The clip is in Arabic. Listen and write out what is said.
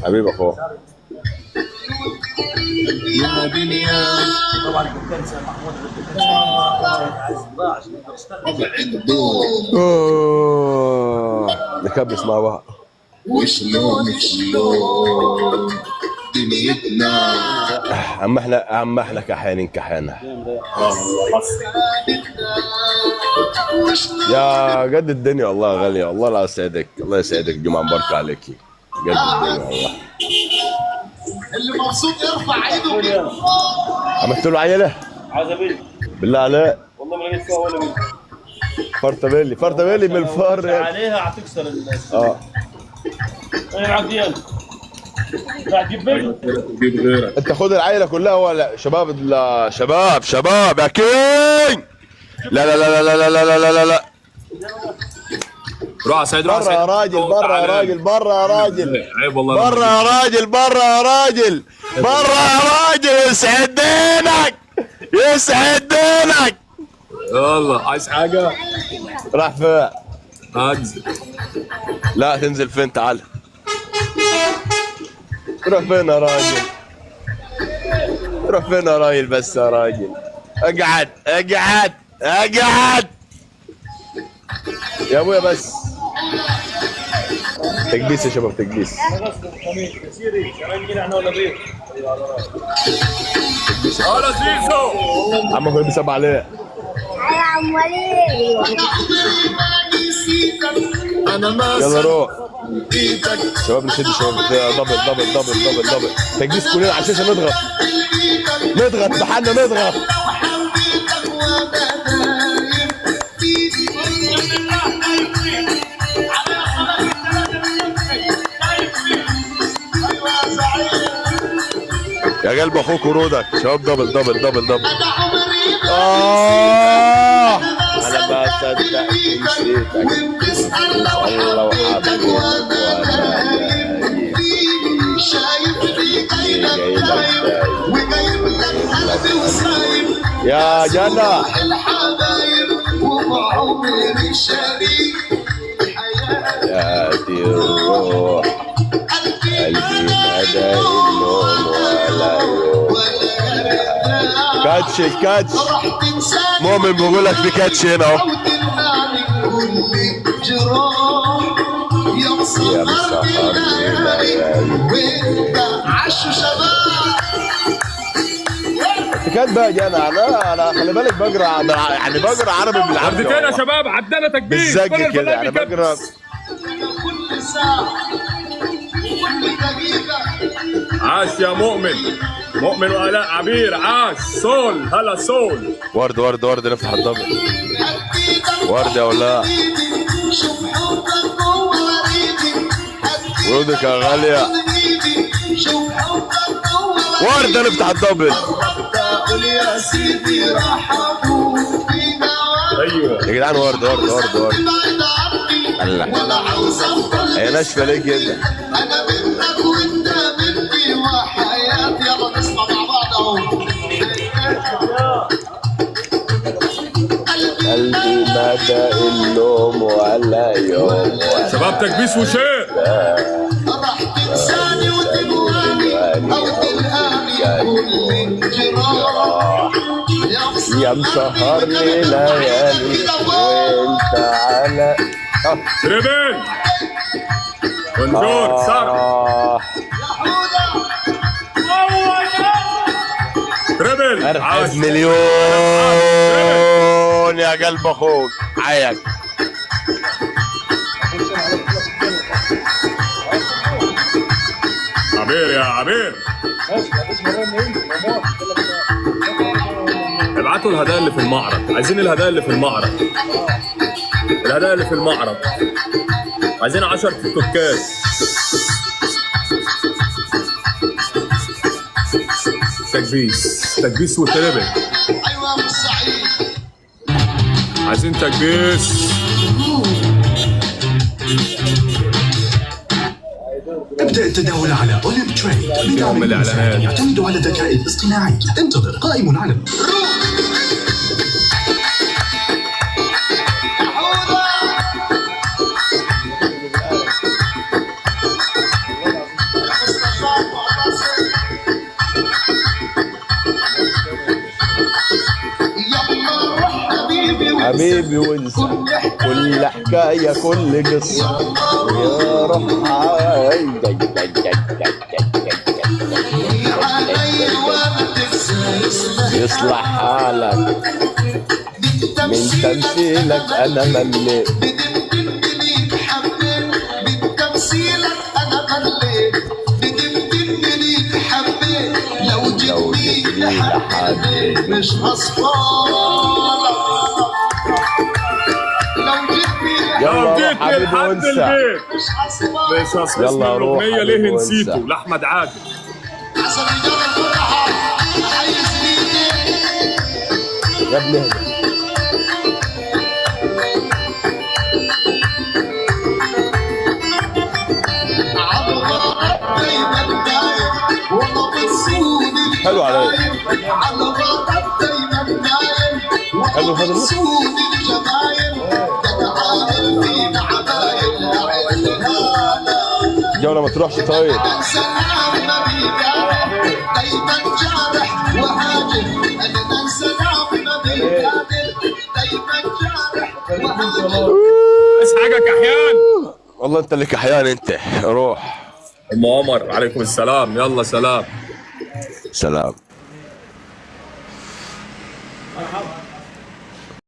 حبيبي اخوه. يا دنيا طبعا الكابتن محمود عشان يقدر يشتغل. نكبس مع بعض. وشلون دنيتنا عم احنا كحيانين كحيانا يا قد الدنيا والله غالية. والله لا يسعدك، الله يسعدك، جمعة مباركة عليكي. قد الدنيا والله. اللي مبسوط يرفع ايده. عملت له عيلة؟ عزبي بالله عليك. والله ما لقيت فيها ولا بنت. فرتبيلي من الفار عليها هتكسر انا معك ديال راح تجيب جيب غيرك. انت خد العيلة كلها ولا شباب؟ شباب يا كينج. لا روح يا سيد، برا يا راجل، برا يا راجل، برا يا راجل، عيب والله. برا يا راجل، برا يا راجل، برا يا راجل. يسعد دينك، يسعد دينك. يلا عايز حاجة؟ راح فين؟ انزل. لا تنزل فين؟ تعال. روح فين يا راجل؟ روح فين يا راجل؟ بس يا راجل اقعد اقعد اقعد يا ابويا بس. تكبيس يا شباب، تكبيس. هلا زيزو. عمك هو بيسب عليه. يا عم وليد انا ما يلا روح ايدك شباب، نشد شباب. دبل تكبيس كلنا على الشاشه. نضغط بحالنا، نضغط. يا قلب اخوك ورودك شباب. دبل. انا ما صدقت نسيتك. الله وحبيبك وانا يا جنى حياتي الروح قلبي مدى النوم ولا يوم. كاتش مؤمن بيقول لك في كاتش هنا اهو. يا مسهرني ليالي عشوا شباب. كات بقى انا خلي بالك بقرا، يعني بقرا عربي بالعربي. عدتين يا شباب، عدنا تكبير بالزق كده يعني بقرا. كل ساعة كل دقيقة. عاش يا مؤمن وآلاء عبير. عاش سول. هلا سول. ورد نفتح الضبط. ورد يا ولا ورودك يا غالية. ورد نفتح الضبط. ايوه يا جدعان ورد. الله هي ناشفه ليه كده؟ انا منك وانت مني وحياتي. يلا نسمع مع بعض اهو. قلبي مدى النوم ولا يوم. شباب تكبيس وشير. راح تنساني وتنواني او تلقاني كل جراح. يا مسهرني ليالي وانت على تريبل ونجود صار. تريبل 1 مليون يا قلب اخوك. حياك عبير يا عبير. ابعتوا الهدايا اللي في المعرض. عايزين الهدايا اللي في المعرض. الهدايا اللي في المعرض عايزين 10 تكوكات. تكبيس وتربل. ايوه مش سعيد. عايزين تكبيس. ابدأ التداول على أوليمب تريد بدعم الإنسان يعتمد على الذكاء الاصطناعي. انتظر قائم على حبيبي وانسى كل حكاية كل قصة يا روح يصلح حالك من تمثيلك انا مليت لو جيت لحد مش هصفالك لو يلا جيت روح حبيبي لحد وانسى البيت مش هصفالك مش اسم يلا روح الاغنيه حبيبي ليه وانسى. نسيته لاحمد عادل. عشان رجال الفرحة عايز ايدك يا ابني اهدى. حلو عليك. حلو هذا الوقت. الجولة ما تروحش طيب. اسحقك احيان. والله انت اللي كحيان انت. روح. ام عمر عليكم السلام. يلا سلام. سلام.